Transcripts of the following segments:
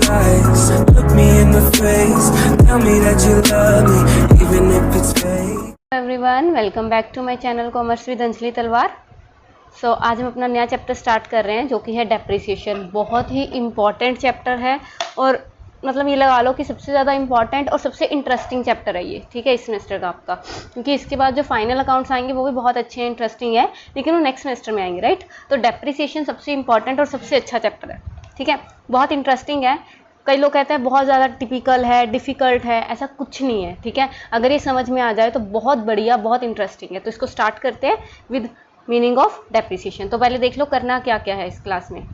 lies. Look me in the face, tell me that you love me, even if it's fake. Everyone, welcome back to my channel commerce with Anjali Talwar. So आज हम अपना नया chapter start कर रहे हैं जो कि है डेप्रिसिएशन। बहुत ही इम्पॉर्टेंट चैप्टर है और मतलब ये लगा लो कि सबसे ज़्यादा इम्पॉर्टेंट और सबसे इंटरेस्टिंग चैप्टर है ये, ठीक है, इस सेमेस्टर का आपका। क्योंकि इसके बाद जो फाइनल अकाउंट्स आएंगे वो भी बहुत अच्छे हैं, इंटरेस्टिंग है, लेकिन वो नेक्स्ट सेमेस्टर में आएंगे, राइट। तो डेप्रिसिएशन सबसे इंपॉर्टेंट और सबसे अच्छा चैप्टर है, ठीक है, बहुत इंटरेस्टिंग है। कई लोग कहते हैं बहुत ज़्यादा टिपिकल है, डिफ़िकल्ट है, ऐसा कुछ नहीं है, ठीक है। अगर ये समझ में आ जाए तो बहुत बढ़िया, बहुत इंटरेस्टिंग है। तो इसको स्टार्ट करते हैं विद मीनिंग ऑफ डेप्रिसिएशन। तो पहले देख लो करना क्या क्या है इस क्लास में।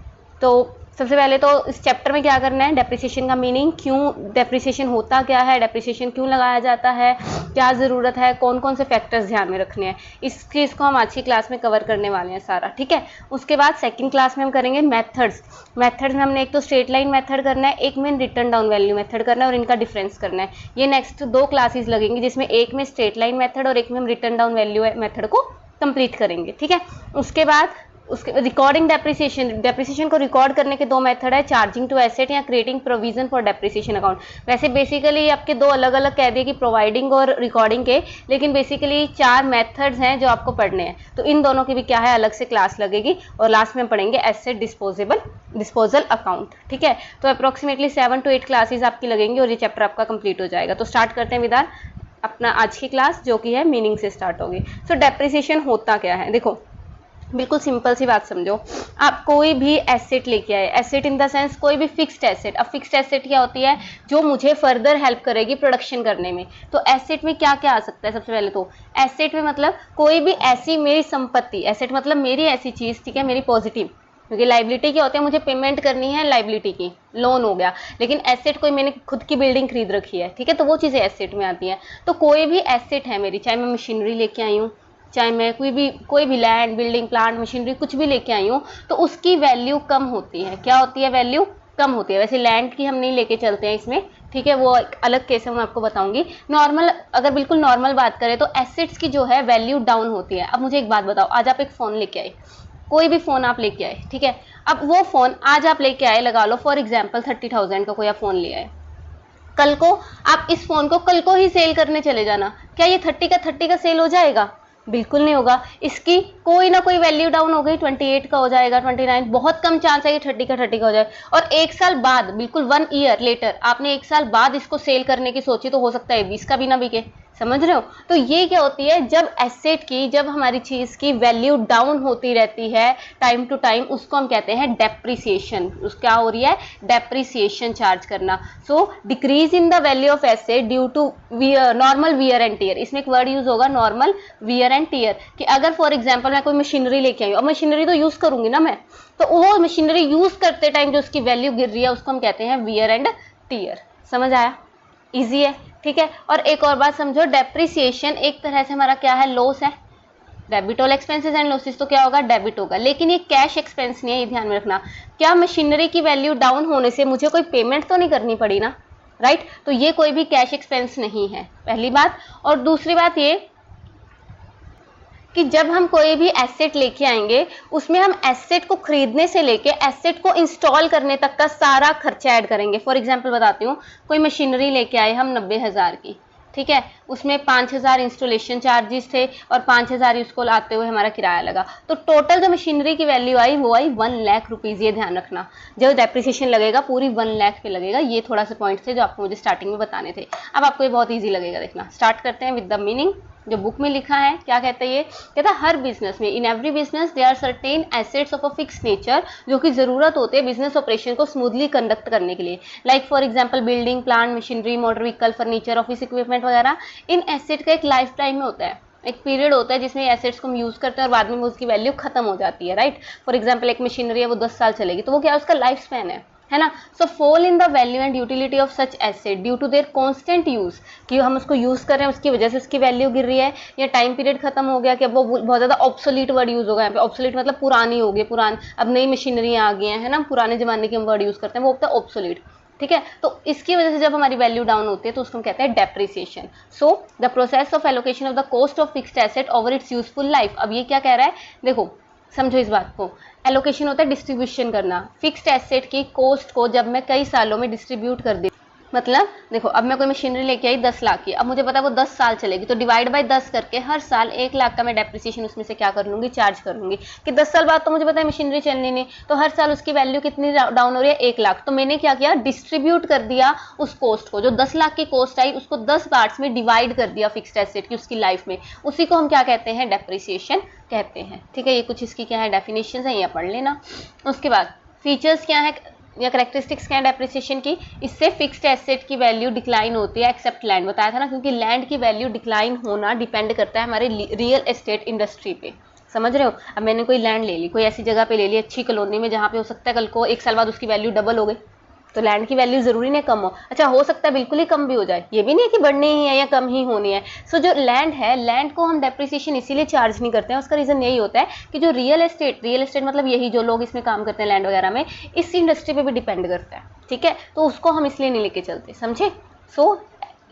तो सबसे पहले तो इस चैप्टर में क्या करना है, डेप्रिसिएशन का मीनिंग, क्यों डेप्रिसिएशन होता क्या है, डेप्रिसिएशन क्यों लगाया जाता है, क्या ज़रूरत है, कौन कौन से फैक्टर्स ध्यान में रखने हैं, इस चीज़ को हम आज की क्लास में कवर करने वाले हैं सारा, ठीक है। उसके बाद सेकंड क्लास में हम करेंगे मेथड्स। मेथड्स में हमने एक तो स्ट्रेट लाइन मेथड करना है, एक में रिटर्न डाउन वैल्यू मेथड करना है और इनका डिफरेंस करना है। ये नेक्स्ट 2 क्लासेस लगेंगी जिसमें एक में स्ट्रेट लाइन मेथड और एक में हम रिटर्न डाउन वैल्यू मेथड को कंप्लीट करेंगे, ठीक है। उसके बाद उसके रिकॉर्डिंग डेप्रिसिएशन को रिकॉर्ड करने के 2 मेथड है, चार्जिंग टू एसेट या creating provision for depreciation account. वैसे बेसिकली आपके 2 अलग अलग कह दिए कि प्रोवाइडिंग और रिकॉर्डिंग के, लेकिन बेसिकली 4 मेथड्स हैं जो आपको पढ़ने हैं। तो इन दोनों की भी क्या है, अलग से क्लास लगेगी और लास्ट में हम पढ़ेंगे एसेट डिस्पोजल अकाउंट, ठीक है। तो अप्रोक्सीमेटली 7 to 8 क्लासेज आपकी लगेंगी और ये चैप्टर आपका कंप्लीट हो जाएगा। तो स्टार्ट करते हैं विदार अपना आज की क्लास जो कि है मीनिंग से स्टार्ट होगी। सो डेप्रिसिएशन होता क्या है, देखो बिल्कुल सिंपल सी बात समझो। आप कोई भी एसेट लेके आए, एसेट इन द सेंस कोई भी फिक्स्ड एसेट। अब फिक्स्ड एसेट क्या होती है, जो मुझे फर्दर हेल्प करेगी प्रोडक्शन करने में। तो एसेट में क्या क्या आ सकता है, सबसे पहले तो एसेट में मतलब कोई भी ऐसी मेरी संपत्ति, एसेट मतलब मेरी ऐसी चीज़, ठीक है, मेरी पॉजिटिव। क्योंकि लाइबिलिटी क्या होती है, मुझे पेमेंट करनी है लाइबिलिटी की, लोन हो गया, लेकिन एसेट कोई मैंने खुद की बिल्डिंग खरीद रखी है, ठीक है, तो वो चीज़ें एसेट में आती हैं। तो कोई भी एसेट है मेरी, चाहे मैं मशीनरी लेके आई हूँ, चाहे मैं कोई भी लैंड, बिल्डिंग, प्लांट, मशीनरी कुछ भी लेके आई हूँ, तो उसकी वैल्यू कम होती है। क्या होती है, वैल्यू कम होती है। वैसे लैंड की हम नहीं लेके चलते हैं इसमें, ठीक है, वो एक अलग केस है, मैं आपको बताऊंगी। नॉर्मल, अगर बिल्कुल नॉर्मल बात करें तो एसेट्स की जो है वैल्यू डाउन होती है। अब मुझे एक बात बताओ, आज आप एक फ़ोन लेके आए, कोई भी फ़ोन आप लेके आए, ठीक है। अब वो फ़ोन आज आप लेके आए, लगा लो फॉर एग्जाम्पल 30,000 का कोई आप फ़ोन ले आए। कल को आप इस फ़ोन को कल को ही सेल करने चले जाना, क्या ये 30 का सेल हो जाएगा? बिल्कुल नहीं होगा। इसकी कोई ना कोई वैल्यू डाउन हो गई, 28 का हो जाएगा, 29, बहुत कम चांस है कि 30 का हो जाए। और 1 साल बाद, बिल्कुल 1 ईयर लेटर, आपने 1 साल बाद इसको सेल करने की सोची तो हो सकता है 20 का भी ना बिके। समझ रहे हो? तो ये क्या होती है, जब एसेट की, जब हमारी चीज़ की वैल्यू डाउन होती रहती है टाइम टू टाइम, उसको हम कहते हैं डेप्रिसिएशन। उस क्या हो रही है, डेप्रिसिएशन चार्ज करना। So decrease in the value of asset due to normal wear and tear. इसमें एक वर्ड यूज होगा, नॉर्मल वियर एंड टियर, कि अगर फॉर एग्जाम्पल मैं कोई मशीनरी लेके आई हूँ, अब मशीनरी तो यूज करूंगी ना मैं, तो वो मशीनरी यूज करते टाइम जो उसकी वैल्यू गिर रही है उसको हम कहते हैं वियर एंड टियर। समझ आया? इजी है, ठीक है। और एक और बात समझो, डेप्रिसिएशन एक तरह से हमारा क्या है, लॉस है। Debit all expenses and losses, तो क्या होगा, डेबिट होगा, लेकिन ये कैश एक्सपेंस नहीं है, ये ध्यान में रखना। क्या मशीनरी की वैल्यू डाउन होने से मुझे कोई पेमेंट तो नहीं करनी पड़ी ना, राइट। तो ये कोई भी कैश एक्सपेंस नहीं है, पहली बात। और दूसरी बात ये कि जब हम कोई भी एसेट लेके आएंगे, उसमें हम एसेट को खरीदने से लेके एसेट को इंस्टॉल करने तक का सारा खर्चा ऐड करेंगे। फॉर एग्जांपल बताती हूँ, कोई मशीनरी लेके आए हम 90,000 की, ठीक है, उसमें 5,000 इंस्टॉलेशन चार्जेस थे और 5,000 उसको लाते हुए हमारा किराया लगा। तो टोटल जो मशीनरी की वैल्यू आई वो आई 1 लाख रुपीज़। ये ध्यान रखना, जो डेप्रिसिएशन लगेगा पूरी 1 लाख पे लगेगा। ये थोड़ा सा पॉइंट थे जो आपको मुझे स्टार्टिंग में बताने थे। अब आपको ये बहुत ईजी लगेगा, देखना। स्टार्ट करते हैं विद द मीनिंग। जो बुक में लिखा है क्या कहता है, ये कहता है हर बिजनेस में, in every business there are certain assets of a fix nature, जो कि जरूरत होते हैं बिजनेस ऑपरेशन को स्मूथली कंडक्ट करने के लिए। Like for example building, plant, machinery, motor vehicle, furniture, office equipment वगैरह। इन एसेट का एक लाइफ टाइम में होता है, एक पीरियड होता है जिसमें एसेट्स को हम यूज करते हैं और बाद में उसकी वैल्यू खत्म हो जाती है, राइट। फॉर एग्जांपल एक मशीनरी है, वो 10 साल चलेगी, तो वो क्या है, उसका लाइफ स्पैन है ना। So fall in the value and utility of such asset due to their constant use, कि हम उसको यूज कर रहे हैं उसकी वजह से उसकी वैल्यू गिर रही है, या टाइम पीरियड खत्म हो गया, कि अब वो बहुत ज्यादा ऑब्सोलीट वर्ड यूज होगा यहाँ पे। ऑब्सोलीट मतलब पुरानी हो गई, अब नई मशीनरी आ गई है ना, पुराने जमाने के हम वर्ड यूज करते हैं, वो होता है ऑब्सोलीट, ठीक है। तो इसकी वजह से जब हमारी वैल्यू डाउन होती है तो उसको हम कहते हैं depreciation. So the process of allocation of the cost of fixed asset over it's useful life. अब ये क्या कह रहा है, देखो समझो इस बात को। एलोकेशन होता है डिस्ट्रीब्यूशन करना। फिक्स्ड एसेट की कॉस्ट को जब मैं कई सालों में डिस्ट्रीब्यूट कर दी, मतलब देखो अब मैं कोई मशीनरी लेके आई 10 लाख की, अब मुझे पता है वो 10 साल चलेगी, तो डिवाइड बाय 10 करके हर साल 1 लाख का मैं डेप्रिसिएशन उसमें से क्या कर लूँगी, चार्ज कर लूँगी कि 10 साल बाद तो मुझे पता है मशीनरी चलनी नहीं, तो हर साल उसकी वैल्यू कितनी डाउन हो रही है, 1 लाख। तो मैंने क्या किया, डिस्ट्रीब्यूट कर दिया उस कॉस्ट को, जो 10 लाख की कॉस्ट आई उसको 10 पार्ट्स में डिवाइड कर दिया फिक्स्ड एसेट की उसकी लाइफ में। उसी को हम क्या कहते हैं, डेप्रिसिएशन कहते हैं। ठीक है, ये कुछ इसकी क्या है डेफिनेशन है, ये पढ़ लेना। उसके बाद फीचर्स क्या है या करेक्टरिस्टिक्स क्या है डेप्रिसिएशन की, इससे फिक्स्ड एसेट की वैल्यू डिक्लाइन होती है एक्सेप्ट लैंड, बताया था ना, क्योंकि लैंड की वैल्यू डिक्लाइन होना डिपेंड करता है हमारे रियल एस्टेट इंडस्ट्री पे। समझ रहे हो, अब मैंने कोई लैंड ले ली, कोई ऐसी जगह पे ले ली अच्छी कॉलोनी में जहाँ पे हो सकता है कल को 1 साल बाद उसकी वैल्यू डबल हो गई, तो लैंड की वैल्यू जरूरी नहीं कम हो, अच्छा हो सकता है बिल्कुल ही कम भी हो जाए, ये भी नहीं है कि बढ़नी ही है या कम ही होनी है। सो जो लैंड है, लैंड को हम डेप्रिसिएशन इसीलिए चार्ज नहीं करते हैं, उसका रीजन यही होता है कि जो रियल एस्टेट मतलब यही जो लोग इसमें काम करते हैं लैंड वगैरह में, इस इंडस्ट्री पे भी डिपेंड करता है। ठीक है, तो उसको हम इसलिए नहीं लेके चलते, समझे। सो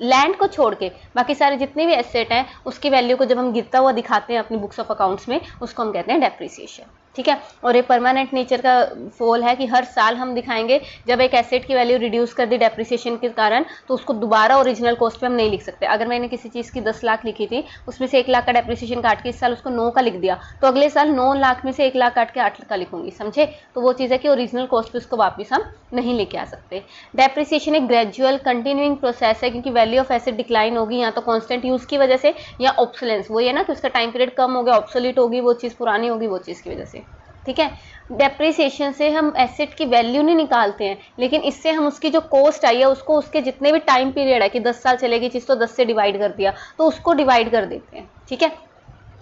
लैंड को छोड़ के बाकी सारे जितने भी एसेट हैं उसकी वैल्यू को जब हम गिरता हुआ दिखाते हैं अपनी बुक्स ऑफ अकाउंट्स में, उसको हम कहते हैं डेप्रिसिएशन। ठीक है, और ये परमानेंट नेचर का फॉल है कि हर साल हम दिखाएंगे जब एक एसेट की वैल्यू रिड्यूस कर दी डेप्रिसिएशन के कारण, तो उसको दोबारा ओरिजिनल कॉस्ट पे हम नहीं लिख सकते। अगर मैंने किसी चीज़ की 10 लाख लिखी थी, उसमें से 1 लाख का डेप्रिसिएशन काट के इस साल उसको 9 का लिख दिया, तो अगले साल 9 लाख में से 1 लाख काट के 8 का लिखूंगी, समझे। तो वो चीज़ है कि ओरिजिनल कॉस्ट पे उसको वापस हम नहीं लेके आ सकते। डेप्रिसिएशन एक ग्रेजुअल कंटिन्यूइंग प्रोसेस है, क्योंकि वैल्यू ऑफ एसेट डिक्लाइन होगी या तो कॉन्स्टेंट यूज़ की वजह से या ऑब्सोलेंस, वो ये ना कि उसका टाइम पीरियड कम हो गया, ऑब्सोलीट होगी वो चीज़, पुरानी होगी वो चीज़ की वजह से। ठीक है, डेप्रिसिएशन से हम एसेट की वैल्यू नहीं निकालते हैं, लेकिन इससे हम उसकी जो कॉस्ट आई है उसको उसके जितने भी टाइम पीरियड है कि 10 साल चलेगी चीज़, तो 10 से डिवाइड कर दिया, तो उसको डिवाइड कर देते हैं। ठीक है,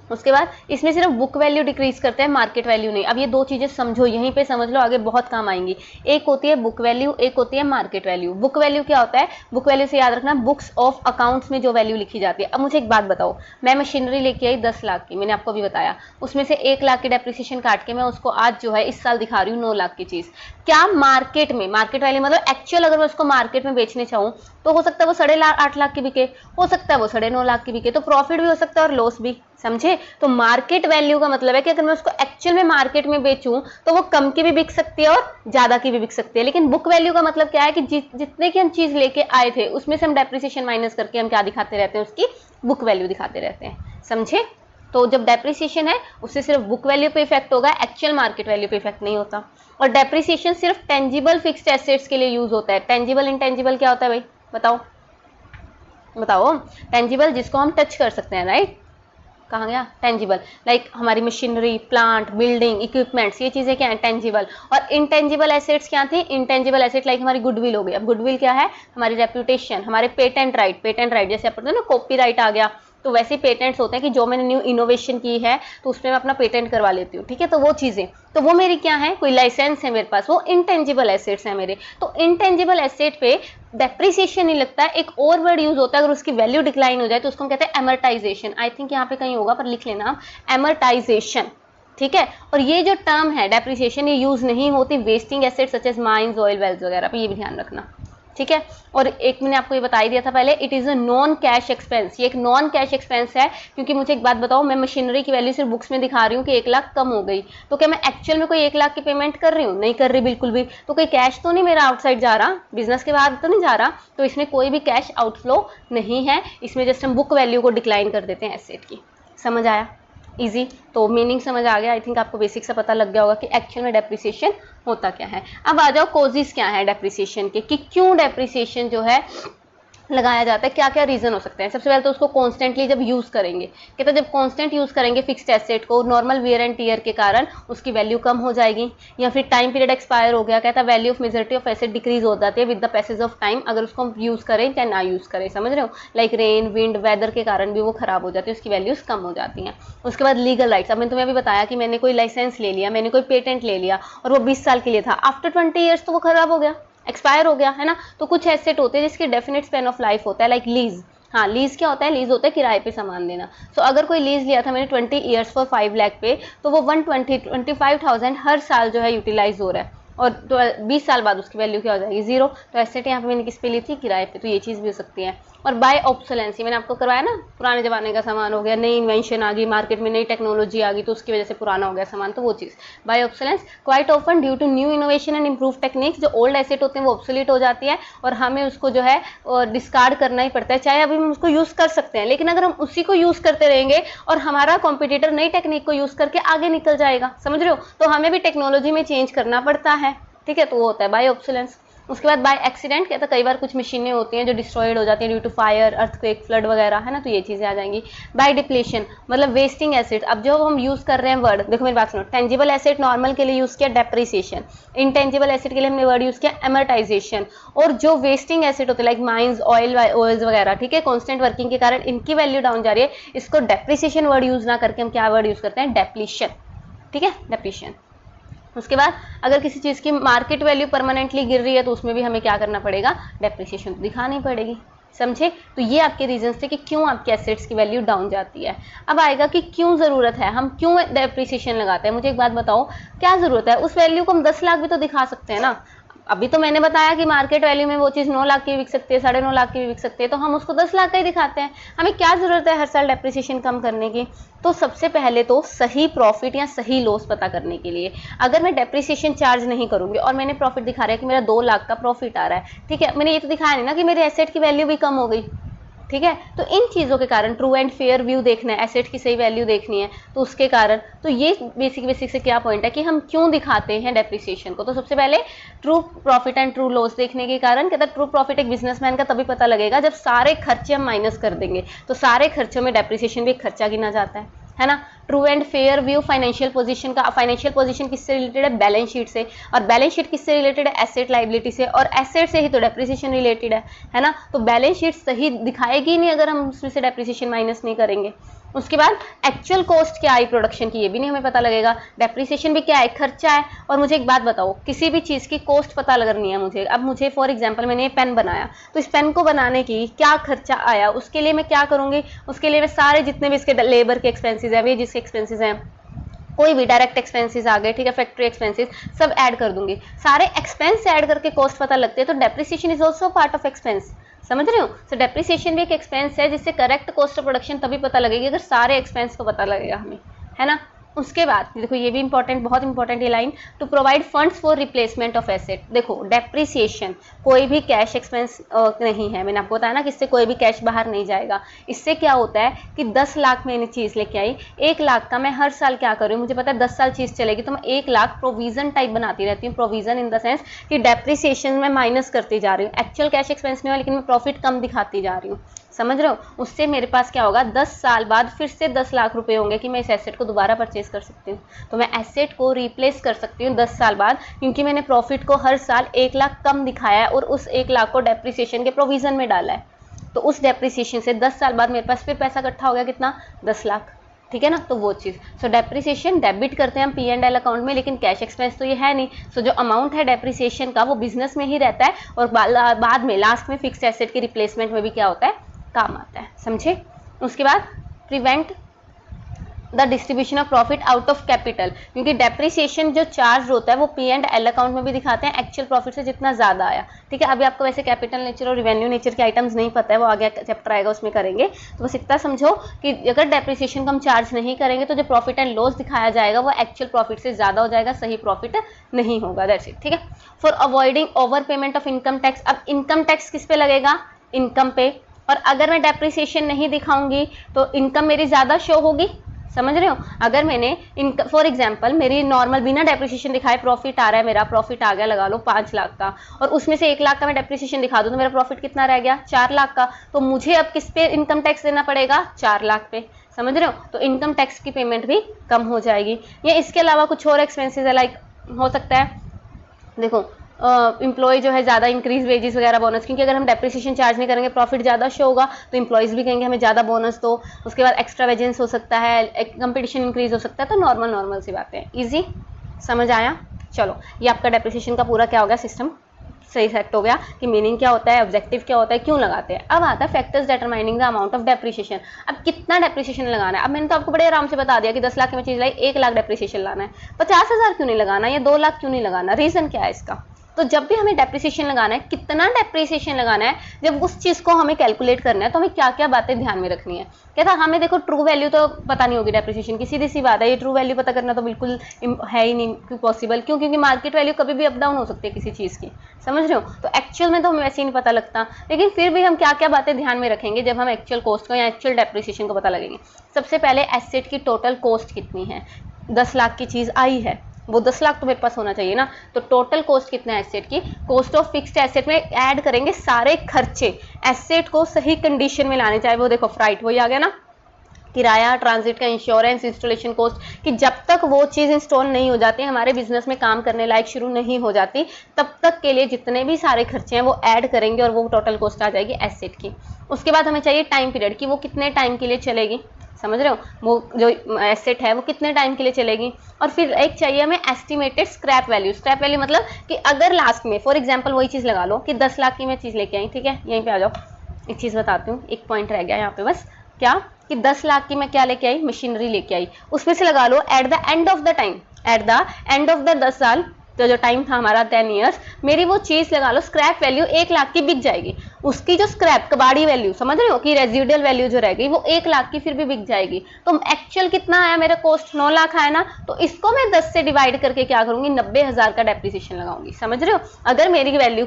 उसके बाद इसमें सिर्फ बुक वैल्यू डिक्रीज करते हैं, मार्केट वैल्यू नहीं। अब ये दो चीज़ें समझो, यहीं पे समझ लो, आगे बहुत काम आएंगी। एक होती है बुक वैल्यू, एक होती है मार्केट वैल्यू। बुक वैल्यू क्या होता है, बुक वैल्यू से याद रखना बुक्स ऑफ अकाउंट्स में जो वैल्यू लिखी जाती है। अब मुझे एक बात बताओ, मैं मशीनरी लेके आई 10 लाख की, मैंने आपको भी बताया, उसमें से 1 लाख की डेप्रिसिएशन काट के मैं उसको आज जो है इस साल दिखा रही हूँ 9 लाख की चीज़। क्या मार्केट में, मार्केट वैल्यू मतलब एक्चुअल अगर मैं उसको मार्केट में बेचने चाहूँ तो हो सकता है वो 8.5 लाख की बिके, हो सकता है वो 9.5 लाख की बिके, तो प्रॉफिट भी हो सकता है और लॉस भी, समझे। तो मार्केट वैल्यू का मतलब है कि अगर मैं उसको एक्चुअल में मार्केट में बेचूं तो वो कम की भी बिक सकती है और ज्यादा की भी बिक सकती है। लेकिन बुक वैल्यू का मतलब क्या है कि जितने की हम चीज लेके आए थे उसमें से हम डेप्रिसिएशन माइनस करके हम क्या दिखाते रहते हैं, उसकी बुक वैल्यू दिखाते रहते हैं, समझे। तो जब डेप्रिसिएशन है उससे सिर्फ बुक वैल्यू पे इफेक्ट होगा, एक्चुअल मार्केट वैल्यू पे इफेक्ट नहीं होता। और डेप्रिसिएशन सिर्फ टेंजिबल फिक्स्ड एसेट्स के लिए यूज होता है। टेंजिबल इंटेंजिबल क्या होता है भाई, बताओ बताओ। टेंजिबल जिसको हम टच कर सकते हैं, राइट, कहाँ गया टेंजिबल, लाइक हमारी मशीनरी, प्लांट, बिल्डिंग, इक्विपमेंट्स, ये चीज़ें क्या है टेंजिबल। और इनटेंजिबल एसेट्स क्या थे, इनटेंजिबल एसेट लाइक हमारी गुडविल हो गई। अब गुडविल क्या है, हमारी रेप्यूटेशन, हमारे पेटेंट राइट जैसे अपन ना कॉपी राइट आ गया, तो वैसे पेटेंट्स होते हैं कि जो मैंने न्यू इनोवेशन की है तो उसमें मैं अपना पेटेंट करवा लेती हूँ। ठीक है, तो वो चीज़ें, तो वो मेरी क्या है, कोई लाइसेंस है मेरे पास, वो इनटेंजिबल एसेट्स हैं मेरे। तो इनटेंजिबल एसेट पे डेप्रिसिएशन नहीं लगता है। एक और वर्ड यूज होता है अगर उसकी वैल्यू डिक्लाइन हो जाए तो उसको हम कहते हैं एमर्टाइजेशन। आई थिंक यहाँ पे कहीं होगा पर लिख लेना आप, एमर्टाइजेशन। ठीक है, और ये जो टर्म है डेप्रिसिएशन, ये यूज नहीं होती wasting assets such as mines, oil wells वगैरह पे, ये भी ध्यान रखना। ठीक है, और एक मैंने आपको ये बता ही दिया था पहले, it is a non cash expense. ये एक नॉन कैश एक्सपेंस है, क्योंकि मुझे एक बात बताओ, मैं मशीनरी की वैल्यू सिर्फ बुक्स में दिखा रही हूँ कि 1 लाख कम हो गई, तो क्या मैं एक्चुअल में कोई 1 लाख की पेमेंट कर रही हूँ, नहीं कर रही बिल्कुल भी। तो कोई कैश तो नहीं मेरा आउटसाइड जा रहा, बिजनेस के बाद तो नहीं जा रहा, तो इसमें कोई भी कैश आउटफ्लो नहीं है। इसमें जस्ट हम बुक वैल्यू को डिक्लाइन कर देते हैं एसेट की। समझ आया, इजी। तो मीनिंग समझ आ गया, आई थिंक आपको बेसिक से पता लग गया होगा कि एक्चुअल में डेप्रिसिएशन होता क्या है। अब आ जाओ कॉजेस क्या है डेप्रिसिएशन के, कि क्यों डेप्रिसिएशन जो है लगाया जाता है, क्या क्या रीजन हो सकते हैं। सबसे पहले तो उसको कॉन्स्टेंटली जब यूज़ करेंगे, कहते हैं जब कॉन्स्टेंट यूज़ करेंगे फिक्स्ड एसेट को, नॉर्मल वियर एंड टीयर के कारण उसकी वैल्यू कम हो जाएगी, या फिर टाइम पीरियड एक्सपायर हो गया, कहता है value of majority of asset decrease हो जाती है with the passage of time, अगर उसको हम यूज़ करें या ना यूज़ करें, समझ रहे हो। लाइक रेन, विंड, वेदर के कारण भी वो खराब हो जाती है, उसकी वैल्यूज कम हो जाती हैं। उसके बाद लीगल राइट्स, अब मैंने तुम्हें अभी बताया कि मैंने कोई लाइसेंस ले लिया, मैंने कोई पेटेंट ले लिया और वो 20 साल के लिए था, आफ्टर 20 ईयर्स तो वो खराब हो गया, एक्सपायर हो गया, है ना। तो कुछ एसेट होते हैं जिसकी डेफिनेट स्पेन ऑफ लाइफ होता है, लाइक लीज। हाँ, लीज क्या होता है, लीज होता है किराए पे सामान देना। सो अगर कोई लीज लिया था मैंने 20 ईयर्स फॉर 5 लाख पे, तो वो 125,000 हर साल जो है यूटिलाइज हो रहा है, और 20 साल बाद उसकी वैल्यू क्या हो जाएगी, 0। तो एसेट यहाँ पे मैंने किस पे ली थी, किराए पे, तो ये चीज़ भी हो सकती है। और बाय ऑब्सोलेंसी मैंने आपको करवाया ना, पुराने ज़माने का सामान हो गया, नई इन्वेंशन आ गई मार्केट में, नई टेक्नोलॉजी आ गई तो उसकी वजह से पुराना हो गया सामान, तो वो चीज़ by obsolescence. Quite often due to new innovation and improve techniques, जो ओल्ड एसेट होते हैं वो ऑब्सोलीट हो जाती है और हमें उसको जो है डिस्कार्ड करना ही पड़ता है। चाहे अभी हम उसको यूज़ कर सकते हैं, लेकिन अगर हम उसी को यूज़ करते रहेंगे और हमारा कॉम्पिटिटर नई टेक्निक को यूज़ करके आगे निकल जाएगा, समझ रहे हो, तो हमें भी टेक्नोलॉजी में चेंज करना पड़ता है, ठीक है, तो वो होता है बाय ऑब्सोलेंस। उसके बाद बाय एक्सीडेंट, कहता है कई बार कुछ मशीनें होती हैं जो डिस्ट्रॉयड हो जाती हैं due to fire, earthquake, flood वगैरह, है ना, तो ये चीज़ें आ जाएंगी। बाय डिप्लेशन मतलब वेस्टिंग एसेट। अब जो हम यूज़ कर रहे हैं वर्ड, देखो मेरी बात सुनो, टेंजिबल एसेट नॉर्मल के लिए यूज़ किया डेप्रिसिएशन, इनटेंजिबल एसेट के लिए हमने वर्ड यूज़ किया एमर्टाइजेशन, और जो वेस्टिंग एसेट होते हैं लाइक माइंस, ऑयल्स वगैरह, ठीक है, कॉन्स्टेंट वर्किंग के कारण इनकी वैल्यू डाउन जा रही है, इसको डेप्रिसिएशन वर्ड यूज़ ना करके हम क्या वर्ड यूज़ करते हैं, डेप्लीशन, ठीक है, डेप्लीशन। उसके बाद अगर किसी चीज़ की मार्केट वैल्यू परमानेंटली गिर रही है तो उसमें भी हमें क्या करना पड़ेगा, डेप्रिसिएशन तो दिखानी पड़ेगी, समझे। तो ये आपके रीजंस थे कि क्यों आपके एसेट्स की वैल्यू डाउन जाती है। अब आएगा कि क्यों ज़रूरत है, हम क्यों डेप्रिसिएशन लगाते हैं। मुझे एक बात बताओ, क्या ज़रूरत है, उस वैल्यू को हम 10 लाख भी तो दिखा सकते हैं ना। अभी तो मैंने बताया कि मार्केट वैल्यू में वो चीज़ 9 लाख की भी बिक सकती है, 9.5 लाख की भी बिक सकती है, तो हम उसको 10 लाख का ही दिखाते हैं। हमें क्या ज़रूरत है हर साल डेप्रिसिएशन कम करने की। तो सबसे पहले तो सही प्रॉफिट या सही लॉस पता करने के लिए, अगर मैं डेप्रिसिएशन चार्ज नहीं करूंगी और मैंने प्रॉफिट दिखा रहा है कि मेरा 2 लाख का प्रॉफिट आ रहा है, ठीक है, मैंने ये तो दिखाया नहीं ना कि मेरे एसेट की वैल्यू भी कम हो गई, ठीक है। तो इन चीज़ों के कारण ट्रू एंड फेयर व्यू देखना है, एसेट की सही वैल्यू देखनी है, तो उसके कारण तो ये बेसिक से क्या पॉइंट है कि हम क्यों दिखाते हैं डेप्रिसिएशन को। तो सबसे पहले true profit and true loss देखने के कारण, कहता है ट्रू प्रॉफिट एक बिजनेसमैन का तभी पता लगेगा जब सारे खर्चे हम माइनस कर देंगे, तो सारे खर्चों में डेप्रिसिएशन भी एक खर्चा गिना जाता है ना। True and fair view financial position का, फाइनेंशियल पोजीशन किससे रिलेटेड है, बैलेंस शीट से, और बैलेंस शीट किससे रिलेटेड है, एसेट लायबिलिटी से, और एसेट से ही तो डेप्रिसिएशन रिलेटेड है ना। तो बैलेंस शीट सही दिखाएगी नहीं अगर हम उसमें से डेप्रिसिएशन माइनस नहीं करेंगे। उसके बाद एक्चुअल कॉस्ट क्या आई प्रोडक्शन की, ये भी नहीं हमें पता लगेगा। डेप्रिसिएशन भी क्या है, खर्चा है। और मुझे एक बात बताओ, किसी भी चीज़ की कॉस्ट पता लगनी है मुझे। अब मुझे फॉर एग्जांपल मैंने ये पेन बनाया, तो इस पेन को बनाने की क्या खर्चा आया, उसके लिए मैं क्या करूँगी, उसके लिए मैं सारे जितने भी इसके लेबर के एक्सपेंसेस हैं, वेजेस के एक्सपेंसेस हैं, कोई भी डायरेक्ट एक्सपेंसेस आ गए, ठीक है, फैक्ट्री एक्सपेंसेस सब ऐड कर दूंगी। सारे एक्सपेंस ऐड करके कॉस्ट पता लगते हैं, तो depreciation is also part of expense, समझ रहे हो। सो डेप्रिसिएशन भी एक एक्सपेंस है, जिससे करेक्ट कॉस्ट ऑफ प्रोडक्शन तभी पता लगेगी अगर सारे एक्सपेंस को पता लगेगा हमें, है ना। उसके बाद देखो ये भी इंपॉर्टेंट, बहुत इंपॉर्टेंट ये line, to provide funds for replacement of asset. देखो डेप्रिसिएशन कोई भी कैश एक्सपेंस नहीं है, मैंने आपको बताया ना कि इससे कोई भी कैश बाहर नहीं जाएगा। इससे क्या होता है कि 10 लाख मैंने चीज़ लेके आई, 1 लाख का मैं हर साल क्या करूँ, मुझे पता है 10 साल चीज़ चलेगी, तो मैं 1 लाख प्रोविजन टाइप बनाती रहती हूँ। प्रोविजन इन द सेंस कि डेप्रिसिएशन में माइनस करती जा रही हूँ, एक्चुअल कैश एक्सपेंस नहीं हुआ लेकिन मैं प्रॉफिट कम दिखाती जा रही हूँ, समझ रहे हो। उससे मेरे पास क्या होगा, 10 साल बाद फिर से 10 लाख रुपए होंगे कि मैं इस एसेट को दोबारा परचेज कर सकती हूँ। तो मैं एसेट को रिप्लेस कर सकती हूँ 10 साल बाद, क्योंकि मैंने प्रॉफिट को हर साल 1 लाख कम दिखाया है और उस 1 लाख को डेप्रिसिएशन के प्रोविजन में डाला है। तो उस डेप्रिसिएशन से 10 साल बाद मेरे पास फिर पैसा इकट्ठा हो गया, कितना, 10 लाख, ठीक है ना। तो वो चीज़, सो डेप्रिसिएशन डेबिट करते हैं हम P&L अकाउंट में, लेकिन कैश एक्सपेंस तो ये है नहीं। सो जो अमाउंट है डेप्रिसिएशन का वो बिजनेस में ही रहता है, और बाद में लास्ट में फिक्स एसेट के रिप्लेसमेंट में भी क्या होता है, काम आता है, समझे। उसके बाद prevent the distribution of profit out of capital, क्योंकि डेप्रिसिएशन जो चार्ज होता है वो P&L अकाउंट में भी दिखाते हैं एक्चुअल प्रॉफिट से जितना ज़्यादा आया, ठीक है। अभी आपको वैसे कैपिटल नेचर और रेवेन्यू नेचर के आइटम्स नहीं पता है, वो आगे चैप्टर आएगा उसमें करेंगे। तो बस इतना समझो कि अगर डेप्रिसिएशन को हम चार्ज नहीं करेंगे तो जो प्रॉफिट एंड लॉस दिखाया जाएगा वो एक्चुअल प्रॉफिट से ज़्यादा हो जाएगा, सही प्रॉफिट नहीं होगा, दैट्स इट, ठीक है। For avoiding over payment of income tax, अब इनकम टैक्स किस पे लगेगा, इनकम पे, और अगर मैं डेप्रिसिएशन नहीं दिखाऊंगी तो इनकम मेरी ज़्यादा शो होगी, समझ रहे हो। अगर मैंने फॉर एग्जांपल मेरी नॉर्मल बिना डेप्रिसिएशन दिखाए प्रॉफिट आ रहा है, मेरा प्रॉफिट आ गया लगा लो 5 लाख का, और उसमें से 1 लाख का मैं डेप्रिसिएशन दिखा दूँ तो मेरा प्रॉफिट कितना रह गया, 4 लाख का। तो मुझे अब किस पे इनकम टैक्स देना पड़ेगा, 4 लाख पे, समझ रहे हो। तो इनकम टैक्स की पेमेंट भी कम हो जाएगी। या इसके अलावा कुछ और एक्सपेंसेस है, लाइक हो सकता है, देखो एम्प्लॉय जो है ज़्यादा इंक्रीज वेजेस वगैरह बोनस, क्योंकि अगर हम डेप्रिसिएशन चार्ज नहीं करेंगे प्रॉफिट ज़्यादा शो होगा तो एम्प्लॉयज़ भी कहेंगे हमें ज़्यादा बोनस दो। उसके बाद एक्स्ट्रा वेजेंस हो सकता है, कंपटीशन इंक्रीज हो सकता है। तो नॉर्मल सी बातें हैं, ईजी समझ आया। चलो ये आपका डेप्रिसिएशन का पूरा क्या हो गया, सिस्टम सही सेट हो गया कि मीनिंग क्या होता है, ऑब्जेक्टिव क्या होता है, क्यों लगाते हैं। अब आता है factors determining the amount of depreciation. अब कितना डेप्रिसिएशन लगाना है। अब मैंने तो आपको बड़े आराम से बता दिया कि 10 लाख की मैं चीज़ लाई, 1 लाख डेप्रिसिएशन लाना है। 50,000 क्यों नहीं लगाना या 2 लाख क्यों नहीं लगाना, रीज़न क्या है इसका। तो जब भी हमें डेप्रिसिएशन लगाना है, कितना डेप्रिसिएशन लगाना है, जब उस चीज़ को हमें कैलकुलेट करना है तो हमें क्या क्या बातें ध्यान में रखनी है। क्या था, हमें देखो ट्रू वैल्यू तो पता नहीं होगी डेप्रिसिएशन की, सीधी सी बात है। ये ट्रू वैल्यू पता करना तो बिल्कुल है ही नहीं पॉसिबल। क्यों? क्योंकि मार्केट वैल्यू कभी भी अप डाउन हो सकती है किसी चीज़ की, समझ रहे हो। तो एक्चुअल में तो हमें वैसे ही नहीं पता लगता, लेकिन फिर भी हम क्या क्या बातें ध्यान में रखेंगे जब हम एक्चुअल कॉस्ट को या एक्चुअल डेप्रिसिएशन को पता लगेंगे। सबसे पहले एसेट की टोटल कॉस्ट कितनी है। 10 लाख की चीज़ आई है, वो 10 लाख तो मेरे पास होना चाहिए ना। तो टोटल कॉस्ट कितना है एसेट की, कॉस्ट ऑफ फिक्स्ड एसेट में ऐड करेंगे सारे खर्चे एसेट को सही कंडीशन में लाने, चाहे वो देखो फ्राइट वही आ गया ना, किराया, ट्रांजिट का इंश्योरेंस, इंस्टॉलेशन कॉस्ट, कि जब तक वो चीज़ इंस्टॉल नहीं हो जाती, हमारे बिजनेस में काम करने लायक शुरू नहीं हो जाती, तब तक के लिए जितने भी सारे खर्चे हैं वो ऐड करेंगे और वो टोटल कॉस्ट आ जाएगी एसेट की। उसके बाद हमें चाहिए टाइम पीरियड कि वो कितने टाइम के लिए चलेगी, समझ रहे हो, वो जो एसेट है वो कितने टाइम के लिए चलेगी। और फिर एक चाहिए हमें estimated scrap value. Scrap value मतलब कि अगर लास्ट में फॉर एग्जांपल वही चीज़ लगा लो कि 10 लाख की मैं चीज़ लेके आई, ठीक है, यहीं पे आ जाओ, एक चीज़ बताती हूँ, एक पॉइंट रह गया यहाँ पे बस, क्या कि 10 लाख की मैं क्या लेके आई, मशीनरी लेके आई, उसमें से लगा लो at the end of the time, at the end of the 10 साल, तो जो टाइम था हमारा 10 ईयर्स, मेरी वो चीज़ लगा लो स्क्रैप वैल्यू 1 लाख की बिक जाएगी। उसकी जो स्क्रैप कबाड़ी वैल्यू, समझ रहे हो कि रेजिडुअल वैल्यू जो रह गई वो 1 लाख की फिर भी बिक जाएगी। तो एक्चुअल कितना आया मेरा कॉस्ट, 9 लाख आया ना, तो इसको मैं 10 से डिवाइड करके क्या करूंगी, 90,000 का डेप्रिसिएशन लगाऊंगी, समझ रहे हो। अगर मेरी वैल्यू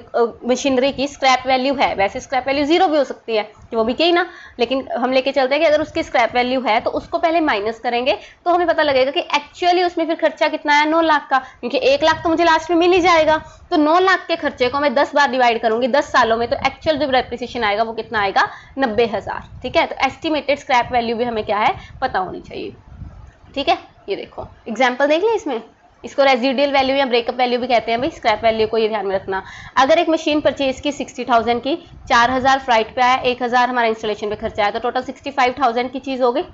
मशीनरी की स्क्रैप वैल्यू है, वैसे स्क्रैप वैल्यू 0 भी हो सकती है कि वो बिके ही ना, लेकिन हम लेके चलते हैं कि अगर उसकी स्क्रैप वैल्यू है तो उसको पहले माइनस करेंगे तो हमें पता लगेगा कि एक्चुअली उसमें फिर खर्चा कितना है, 9 लाख का, क्योंकि 1 लाख तो मुझे लास्ट में मिल ही जाएगा। तो 9 लाख के खर्चे को मैं 10 बार डिवाइड करूंगी 10 सालों में, तो एक्चुअल जो डेप्रिसिएशन आएगा वो कितना आएगा, 90,000, ठीक है। तो एस्टिमेटेड स्क्रैप वैल्यू भी हमें क्या है पता होनी चाहिए, ठीक है। ये देखो एग्जांपल देख लें इसमें, इसको रेजिडुअल वैल्यू या ब्रेकअप वैल्यू भी कहते हैं भाई, स्क्रैप वैल्यू को ये ध्यान में रखना। अगर एक मशीन परचेज की 60,000 की, 4,000 फ्राइट पे आया, 1,000 हमारा इंस्टॉलेशन पे खर्चा आया, तो टोटल 65,000 की चीज़ हो गई,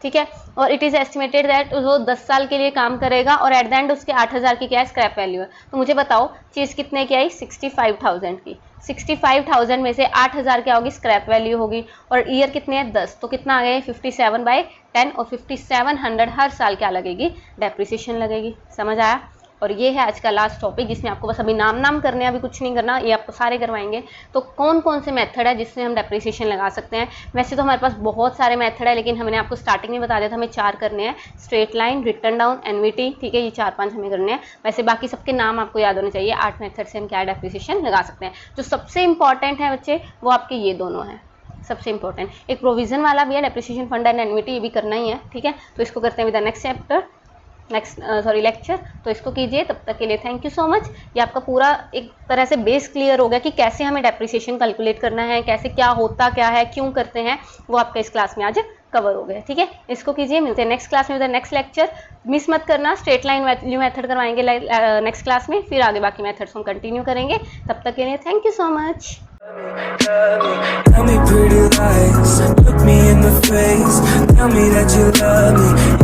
ठीक है। और इट इज़ एस्टिमेटेड दैट वो 10 साल के लिए काम करेगा और एट द एंड उसके 8,000 की क्या है, स्क्रैप वैल्यू है। तो मुझे बताओ चीज़ कितने की आई, 65,000 की। 65,000 में से 8,000 क्या होगी, स्क्रैप वैल्यू होगी, और ईयर कितने हैं 10, तो कितना आ गया 57/10, और 5700 हर साल क्या लगेगी, डेप्रिसिएशन लगेगी। समझ आया। और ये है आज का लास्ट टॉपिक, जिसमें आपको बस अभी नाम करने हैं, अभी कुछ नहीं करना, ये आपको सारे करवाएंगे। तो कौन कौन से मेथड है जिससे हम डेप्रिसिएशन लगा सकते हैं। वैसे तो हमारे पास बहुत सारे मेथड है, लेकिन हमने आपको स्टार्टिंग में बता दिया था हमें 4 करने हैं, straight line, return down, NVT, ठीक है, ये 4-5 हमें करने हैं। वैसे बाकी सबके नाम आपको याद होने चाहिए। 8 मेथड से हम क्या डेप्रिसिएशन लगा सकते हैं। जो सबसे इंपॉर्टेंट है बच्चे, वो आपके ये दोनों हैं सबसे इंपॉर्टेंट। एक प्रोविजन वाला भी है, डेप्रिसिएशन फंड एंड एनवीटी, ये भी करना ही है, ठीक है। तो इसको करते हैं with the next chapter, lecture. तो इसको कीजिए। तब तक के लिए थैंक यू सो मच। ये आपका पूरा एक तरह से बेस क्लियर हो गया कि कैसे हमें डेप्रिसिएशन कैलकुलेट करना है, कैसे क्या होता क्या है, क्यों करते हैं, वो आपका इस क्लास में आज कवर हो गया, ठीक है। इसको कीजिए। मिलते हैं नेक्स्ट क्लास में with the next lecture. Miss मत करना, स्ट्रेट लाइन वैल्यू मेथड करवाएंगे नेक्स्ट क्लास में, फिर आगे बाकी मेथड्स हम कंटिन्यू करेंगे। तब तक के लिए thank you so much. Tell me pretty lies, look me in the face, tell me that you love me,